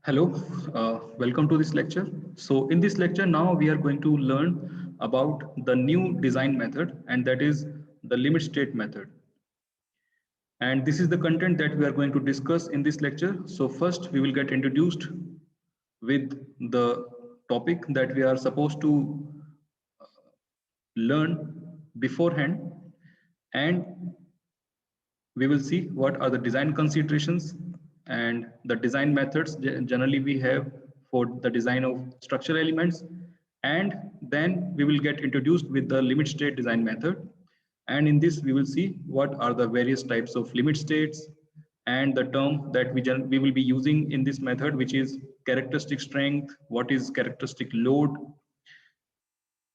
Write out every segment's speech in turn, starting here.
Hello, welcome to this lecture. So in this lecture now we are going to learn about the new design method, and that is the limit state method. And this is the content that we are going to discuss in this lecture. So first we will get introduced with the topic that we are supposed to learn beforehand, and we will see what are the design considerations and the design methods generally we have for the design of structural elements. And then we will get introduced with the limit state design method, and in this we will see what are the various types of limit states and the term that we will be using in this method, which is characteristic strength, what is characteristic load.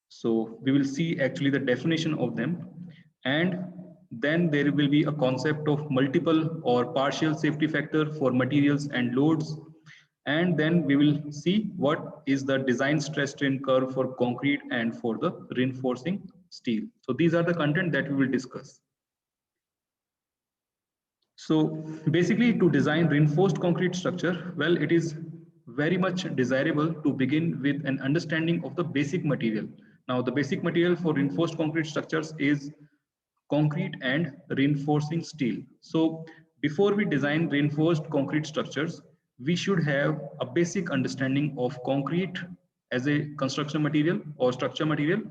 So we will see actually the definition of them, and then there will be a concept of multiple or partial safety factor for materials and loads. And then we will see what is the design stress strain curve for concrete and for the reinforcing steel. So these are the content that we will discuss. So basically, to design reinforced concrete structure, well, it is very much desirable to begin with an understanding of the basic material. Now, the basic material for reinforced concrete structures is concrete and reinforcing steel. So before we design reinforced concrete structures, we should have a basic understanding of concrete as a construction material or structure material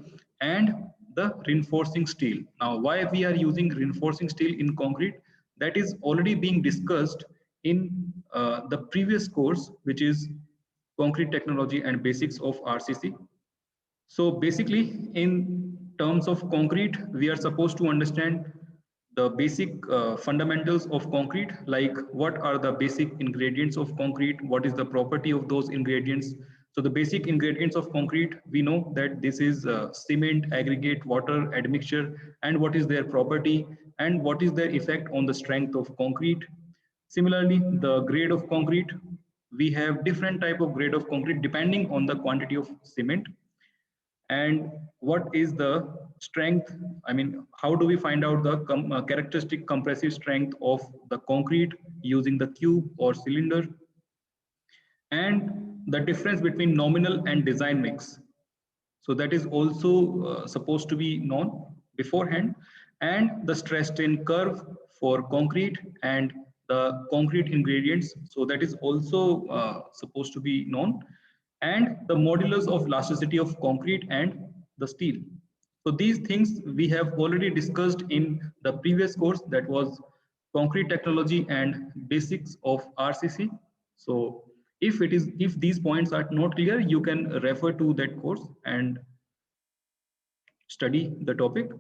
and the reinforcing steel. Now, why we are using reinforcing steel in concrete, that is already being discussed in the previous course, which is concrete technology and basics of RCC. So basically, in terms of concrete, we are supposed to understand the basic fundamentals of concrete, like what are the basic ingredients of concrete, what is the property of those ingredients. So the basic ingredients of concrete, we know that this is cement, aggregate, water, admixture, and what is their property and what is their effect on the strength of concrete. Similarly, the grade of concrete, we have different type of grade of concrete depending on the quantity of cement. And what is the strength, I mean, how do we find out the characteristic compressive strength of the concrete using the cube or cylinder, and the difference between nominal and design mix. So that is also supposed to be known beforehand, and the stress strain curve for concrete and the concrete ingredients, so that is also supposed to be known, and the modulus of elasticity of concrete and the steel. So these things we have already discussed in the previous course, that was concrete technology and basics of RCC. So if these points are not clear, you can refer to that course and study the topic.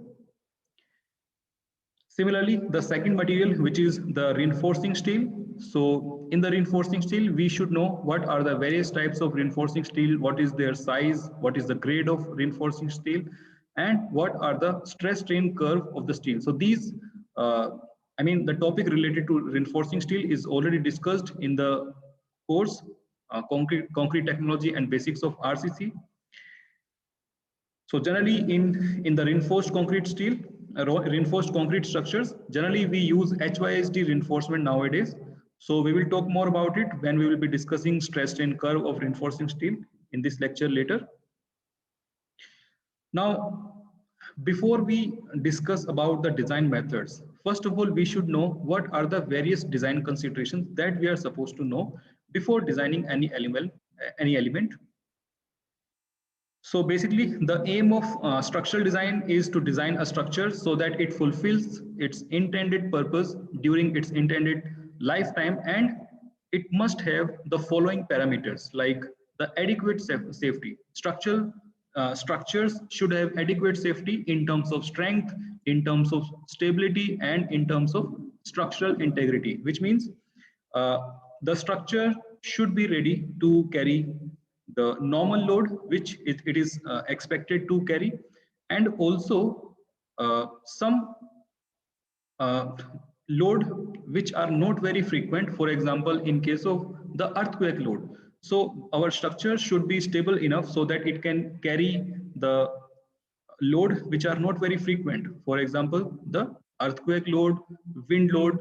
Similarly, the second material, which is the reinforcing steel. So in the reinforcing steel, we should know what are the various types of reinforcing steel, what is their size, what is the grade of reinforcing steel, and what are the stress strain curve of the steel. So these, I mean, the topic related to reinforcing steel is already discussed in the course, concrete technology and basics of RCC. So generally in the reinforced concrete steel, reinforced concrete structures, generally we use HYSD reinforcement nowadays. So we will talk more about it when we will be discussing stress strain curve of reinforcing steel in this lecture later. Now, before we discuss about the design methods, first of all, we should know what are the various design considerations that we are supposed to know before designing any element. Any element. So basically, the aim of structural design is to design a structure so that it fulfills its intended purpose during its intended lifetime, and it must have the following parameters, like the adequate safety. Structures should have adequate safety in terms of strength, in terms of stability, and in terms of structural integrity, which means uh, the structure should be ready to carry the normal load which it is expected to carry, and also some uh, load which are not very frequent, for example in case of the earthquake load. So our structure should be stable enough so that it can carry the load which are not very frequent, for example the earthquake load, wind load.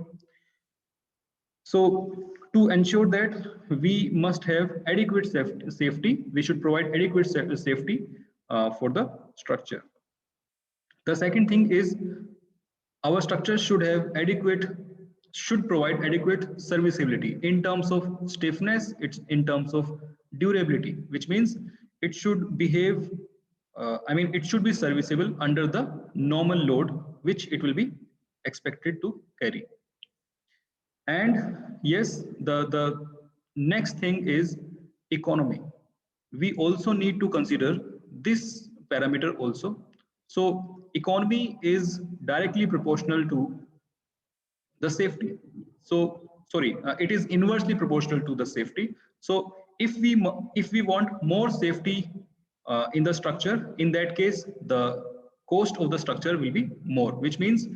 So to ensure that we must have adequate safety, we should provide adequate safety for the structure. The second thing is our structure should provide adequate serviceability in terms of stiffness, it's in terms of durability, which means it should behave, it should be serviceable under the normal load which it will be expected to carry. And yes, the next thing is economy. We also need to consider this parameter also. So economy is directly proportional to the safety. So sorry, it is inversely proportional to the safety. So if we want more safety in the structure, in that case the cost of the structure will be more, which means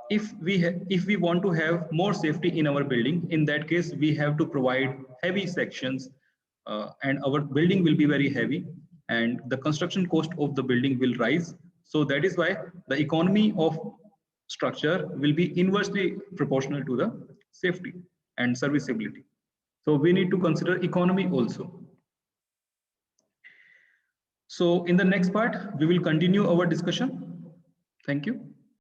if we want to have more safety in our building, in that case we have to provide heavy sections, and our building will be very heavy and the construction cost of the building will rise. So that is why the economy of structure will be inversely proportional to the safety and serviceability. So we need to consider economy also. So in the next part, we will continue our discussion. Thank you.